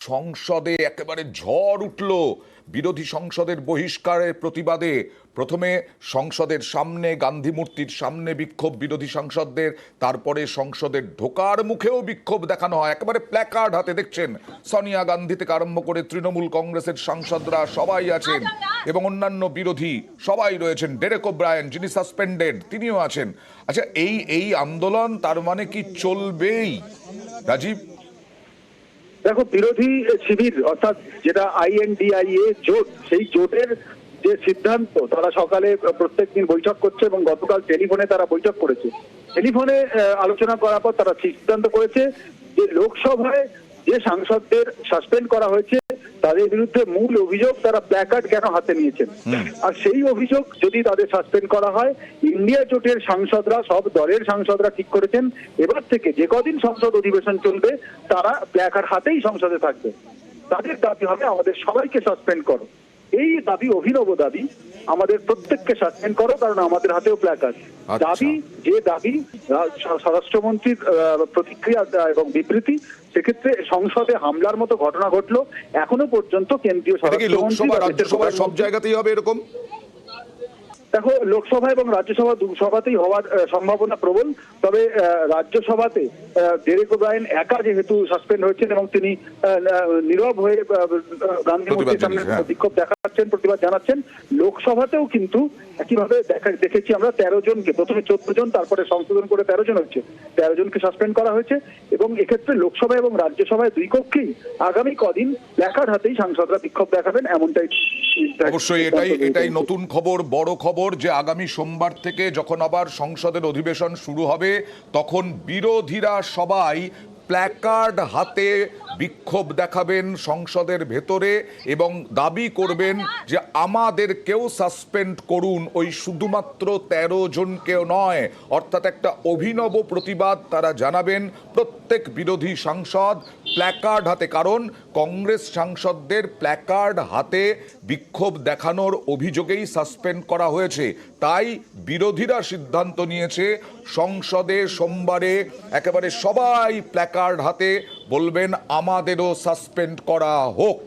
সংসদে একেবারে ঝড় উঠল বিরোধী সংসদের বহিষ্কারের প্রতিবাদে। প্রথমে সংসদের সামনে গান্ধী মূর্তির সামনে বিক্ষোভ বিরোধী সাংসদদের, তারপরে সংসদের ঢোকার মুখেও বিক্ষোভ দেখানো হয়। একেবারে প্ল্যাকার্ড হাতে, দেখছেন সোনিয়া গান্ধী থেকে আরম্ভ করে তৃণমূল কংগ্রেসের সাংসদরা সবাই আছেন এবং অন্যান্য বিরোধী সবাই রয়েছেন। ডেরেক ওব্রায়েন যিনি সাসপেন্ডেড তিনিও আছেন। আচ্ছা, এই আন্দোলন তার মানে কি চলবেই রাজীব? দেখো, বিরোধী শিবির অর্থাৎ যেটা INDIA জোট, সেই জোটের যে সিদ্ধান্ত, তারা সকালে প্রত্যেকদিন বৈঠক করছে এবং গতকাল টেলিফোনে তারা বৈঠক করেছে। টেলিফোনে আলোচনা করার পর তারা সিদ্ধান্ত করেছে যে লোকসভায় যে সাংসদদের সাসপেন্ড করা হয়েছে তাদের বিরুদ্ধে মূল অভিযোগ তারা প্ল্যাকার্ড কেন হাতে নিয়েছেন, আর সেই অভিযোগ যদি তাদের সাসপেন্ড করা হয়, ইন্ডিয়া জোটের সাংসদরা, সব দলের সাংসদরা ঠিক করেছেন এবার থেকে যে কদিন সংসদ অধিবেশন চলবে তারা প্ল্যাকার্ড হাতেই সংসদে থাকবে। তাদের দাবি হবে আমাদের সবাইকে সাসপেন্ড করো। এই দাবি অভিনব দাবি, আমাদের প্রত্যেককে সাসপেন্ড করো, কারণ আমাদের হাতেও প্ল্যাকার্ড। দাবি যে দাবি স্বরাষ্ট্রমন্ত্রীর প্রতিক্রিয়া এবং বিবৃতি, সেক্ষেত্রে সংসদে হামলার মতো ঘটনা ঘটলো। এখনো পর্যন্ত কেন্দ্রীয় রাজ্যসভা সব জায়গাতেই হবে এরকম? দেখো, লোকসভা এবং রাজ্যসভা দু সভাতেই হওয়ার সম্ভাবনা প্রবল। তবে রাজ্যসভাতে ডেরেক ওব্রায়েন একা যেহেতু সাসপেন্ড হয়েছেন এবং তিনি নীরব হয়ে গান্ধী মূর্তির সামনে বিক্ষোভ দেখাচ্ছেন, প্রতিবাদ জানাচ্ছেন, লোকসভাতেও কিন্তু একইভাবে দেখেছি আমরা 13 জনকে, প্রথমে 14 জন, তারপরে সংশোধন করে 13 জন হচ্ছে, 13 জনকে সাসপেন্ড করা হয়েছে। এবং এক্ষেত্রে লোকসভা এবং রাজ্যসভায় দুই কক্ষেই আগামী কদিন প্ল্যাকার্ড হাতেই সাংসদরা বিক্ষোভ দেখাবেন, এমনটাই। অবশ্যই এটাই নতুন খবর, বড় খবর যে আগামী সোমবার থেকে যখন আবার সংসদের অধিবেশন শুরু হবে তখন বিরোধীরা সবাই প্ল্যাকার্ড হাতে বিক্ষোভ দেখাবেন সংসদের ভেতরে এবং দাবি করবেন যে আমাদেরকেও সাসপেন্ড করুন, ওই শুধুমাত্র 13 জনকেও নয়। অর্থাৎ একটা অভিনব প্রতিবাদ তারা জানাবেন প্রত্যেক বিরোধী সাংসদ প্ল্যাকার্ড হাতে, কারণ কংগ্রেস সাংসদদের প্ল্যাকার্ড হাতে বিক্ষোভ দেখানোর অভিযোগেই সাসপেন্ড করা হয়েছে। তাই বিরোধীরা সিদ্ধান্ত নিয়েছে সংসদে সোমবারে একেবারে সবাই প্ল্যাকার্ড হাতে বলবেন আমাদেরও সাসপেন্ড করা হোক।